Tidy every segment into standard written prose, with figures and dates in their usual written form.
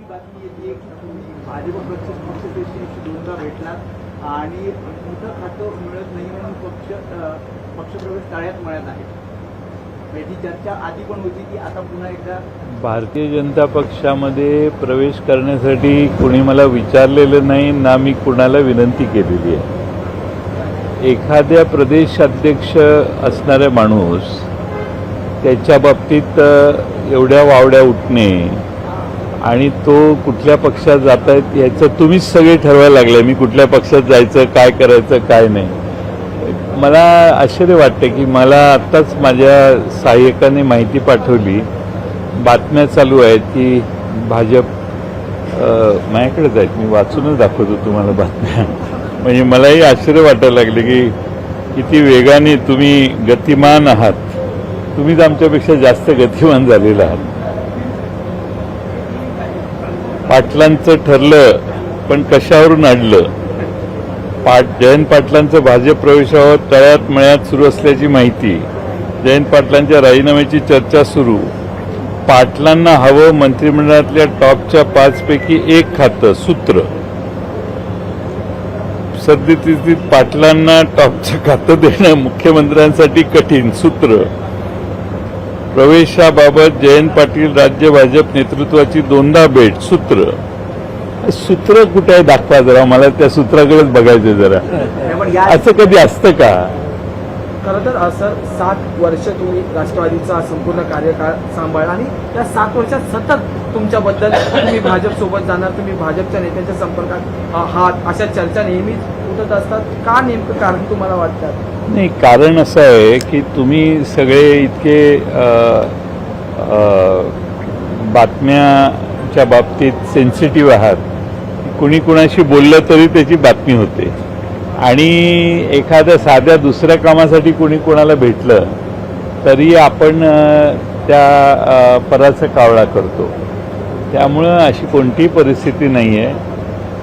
ही बातमी येते की तुम्ही भाजप पक्षश्रेष्ठींशी दोनदा भेटलात आणि मोठं खातं मिळत नाही म्हणून पक्षप्रवेश टाळ्यात मिळत आहे. ही चर्चा आधी पण होती की आता पुन्हा एकदा भारतीय जनता पक्षामध्ये प्रवेश करण्यासाठी कोणी मला विचारलेलं नाही ना मी कुणाला विनंती केलेली आहे. एखाद्या प्रदेश अध्यक्ष असणारा माणूस त्याच्या बाबतीत एवढ्या वावड्या उठणे आणि तो कुठल्या पक्षात जात आहेत याचं तुम्हीच सगळे ठरवायला लागले. मी कुठल्या पक्षात जायचं, काय करायचं, काय नाही. मला आश्चर्य वाटतं की मला आत्ताच माझ्या सहाय्यकाने माहिती पाठवली, बातम्या चालू आहेत की भाजप माझ्याकडेच आहेत, मी वाचूनच दाखवतो तुम्हाला बातम्या. म्हणजे मलाही आश्चर्य वाटायला लागले की किती वेगाने तुम्ही गतिमान आहात. तुम्हीच आमच्यापेक्षा जास्त गतिमान झालेला आहात. पाटलांचं ठरलं पण कशावरून अडलं. जयंत पाटलांचं भाजप प्रवेशावर तळ्यात मळ्यात सुरू असल्याची माहिती, जयंत पाटलांच्या राजीनाम्याची चर्चा सुरू, पाटलांना हवं मंत्रिमंडळातल्या टॉपच्या 5 पैकी 1 खातं सूत्र, सद्यस्थितीत पाटलांना टॉपचं खातं देणं मुख्यमंत्र्यांसाठी कठीण सूत्र, प्रवेशाबाबत जयंत पाटील राज्य भाजप नेतृत्वाची 2दा भेट सूत्र. सूत्र कुठे आहे दाखवा जरा, मला त्या सूत्राकडेच बघायचं जरा. असं कधी असतं का? खरं तर सर 7 वर्ष तुम्ही राष्ट्रवादीचा संपूर्ण कार्यकाळ सांभाळला आणि त्या 7 वर्षात सतत तुमच्याबद्दल तुम्ही भाजप सोबत जाणार, तुम्ही भाजपच्या नेत्यांच्या संपर्कात आहात, अशा चर्चा नेहमीच उठत असतात. का नेमकं कारण तुम्हाला वाटतं? नाही, कारण असं आहे की तुम्ही सगळे इतके बातम्याच्या बाबतीत सेन्सिटिव्ह आहात. कुणी कुणाशी बोललं तरी त्याची बातमी होते आणि एखाद्या साध्या दुसऱ्या कामासाठी कुणी कोणाला भेटलं तरी आपण त्या पराचा कावळा करतो. त्यामुळं अशी कोणतीही परिस्थिती नाही आहे.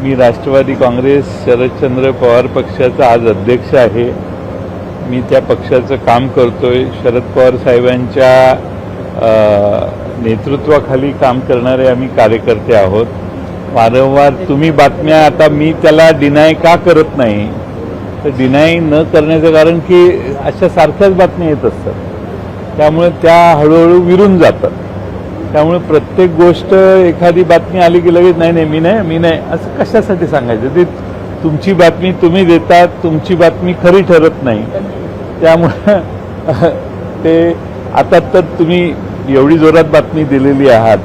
मी राष्ट्रवादी काँग्रेस शरदचंद्र पवार पक्षाचा आज अध्यक्ष आहे. मी त्या पक्षाचं काम करतोय. शरद पवार साहेबांच्या नेतृत्वाखाली काम करणारे आम्ही कार्यकर्ते आहोत. वारंवार तुम्ही बातम्या, आता मी त्याला डिनाय का करत नाही तर डिनाय न करण्याचं कारण की अशा सारख्याच बातम्या येत असतात. त्यामुळे त्या हळूहळू विरून जातात. त्यामुळे प्रत्येक गोष्ट एखादी बातमी आली की लगेच नाही मी नाही असं कशासाठी सांगायचं. ते तुमची बातमी तुम्ही देतात, तुमची बातमी खरी ठरत नाही. त्यामुळे ते आता तर तुम्ही एवढी जोरात बातमी दिलेली आहात.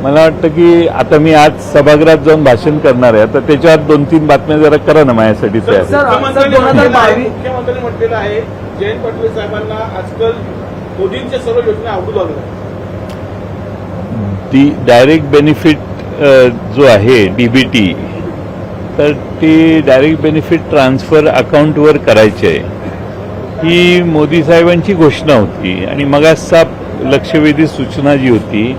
मला वाटतं की आता मी आज सभागृहात जाऊन भाषण करणार आहे. आता त्याच्यावर 2-3 बातम्या जरा करा ना माझ्यासाठी. मुख्यमंत्र्यांनी म्हटलेलं आहे जयंत पाटील साहेबांना आजकाल मोदींच्या सर्व योजना आवडू लागल्या. ती डायरेक्ट बेनिफिट जो आहे डीबीटी, तर ती डायरेक्ट बेनिफिट ट्रान्सफर अकाउंटवर करायची आहे. ही मोदी साहेबांची घोषणा होती आणि मगाचा लक्षवेधी सूचना जी होती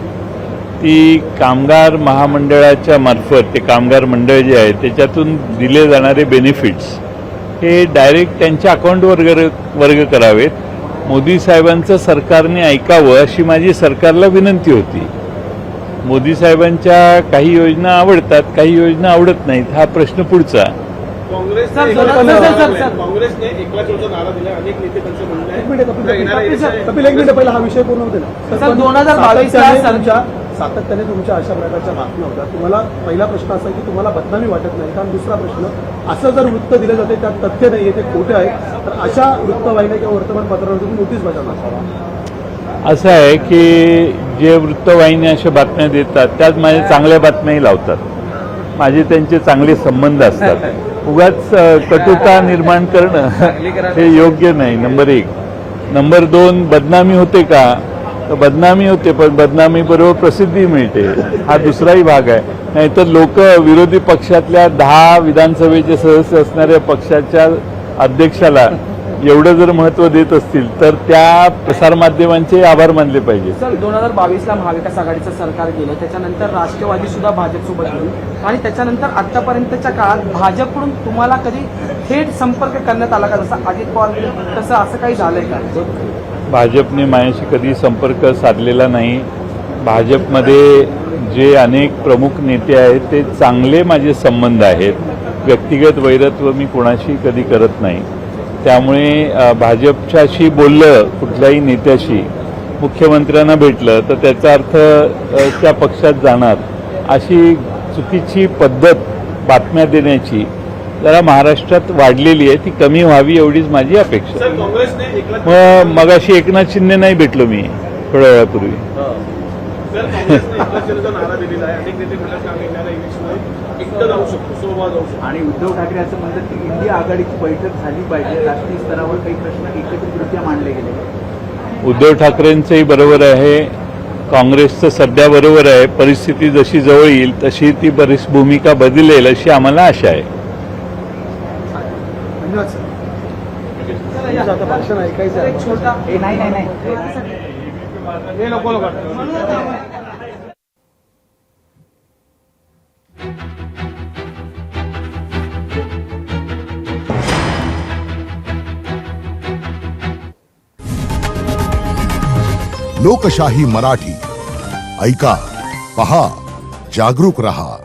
ती कामगार महामंडळाच्या मार्फत, ते कामगार मंडळ जे आहे त्याच्यातून दिले जाणारे बेनिफिट्स हे डायरेक्ट त्यांच्या अकाउंटवर वर्ग करावेत. मोदी साहेबांचं सरकारने ऐकावं अशी माझी सरकारला विनंती होती. मोदी साहेबांच्या काही योजना आवडतात, काही योजना आवडत नाहीत. हा प्रश्न पुढचा. काँग्रेसने 1 लाखाचा नारा दिला. अनेक नेते त्यांचं म्हणणं आहे. कपिल, 1 मिनिट पहिला हा विषय पूर्ण होते ना. 2022 सातत्याने तुमच्या अशा प्रकारच्या बातम्या होत्या. तुम्हाला पहिला प्रश्न असा की तुम्हाला बदनामी वाटत नाही. कारण दुसरा प्रश्न, असं जर वृत्त दिलं जाते त्यात तथ्य नाही, ते खोटे आहे, तर अशा वृत्तवाहिन्या किंवा वर्तमानपत्रावर तुम्ही नोटीस बजावणार. असं आहे की जे वृत्तवाहिन्या अशा बातम्या देतात त्यात माझ्या चांगल्या बातम्याही लावतात. माझे त्यांचे चांगले संबंध असतात. उगाच कटुता निर्माण करणं हे योग्य नाही. नंबर 1. नंबर 2, बदनामी होते का? तर बदनामी होते, पण बदनामी बरोबर प्रसिद्धी मिळते. हा दुसराही भाग आहे. नाहीतर लोक विरोधी पक्षातल्या 10 विधानसभेचे सदस्य असणाऱ्या पक्षाच्या अध्यक्षाला एवढं जर महत्त्व देत असतील तर त्या प्रसारमाध्यमांचे आभार मानले पाहिजे. सर 2022ला महाविकास आघाडीचं सरकार गेलं, त्याच्यानंतर राष्ट्रवादी सुद्धा भाजपसोबत गेली आणि त्याच्यानंतर आतापर्यंतच्या काळात भाजपकडून तुम्हाला कधी थेट संपर्क करण्यात आला का? जसं अजित पवार तसं असं काही झालंय का? भाजपने माझ्याशी कधी संपर्क साधलेला नाही. भाजपमध्ये जे अनेक प्रमुख नेते आहेत ते चांगले माझे संबंध आहेत. व्यक्तिगत वैरत्व मी कोणाशी कधी करत नाही. त्यामुळे भाजपच्याशी बोललं कुठल्याही नेत्याशी, मुख्यमंत्र्यांना भेटलं तर त्याचा अर्थ त्या पक्षात जाणार अशी चुकीची पद्धत बातम्या देण्याची जरा महाराष्ट्रात वाढलेली आहे. ती कमी व्हावी एवढीच माझी अपेक्षा. सर काँग्रेसने एकनाथ मगाशी एकनाथ शिंदे नाही भेटलो मी थोड्या वेळापूर्वी. सर काँग्रेसने एकनाथ शिंदेचा नारा दिलेला आहे. अनेक नेते म्हणतात की आम्ही येणाऱ्या इलेक्शनमध्ये एकटं जाऊ शकतो, सोबत जाऊ शकतो. आणि उद्धव ठाकरे असं म्हणतात की इंडिया आघाडीची बैठक झाली पाहिजे, राष्ट्रीय स्तरावर काही प्रश्न एकत्रितरित्या मांडले गेले. उद्धव ठाकरेंचंही बरोबर आहे, काँग्रेसचं सध्या बरोबर आहे. परिस्थिती जशी जवळ येईल तशी ती भूमिका बदलेल अशी आम्हाला आशा आहे. धन्यवाद सर. तुमचं आता भाषण ऐकायचं आहे. छोटा नाही हे नको नको. लोकशाही मराठी ऐका, पहा, जागरूक रहा.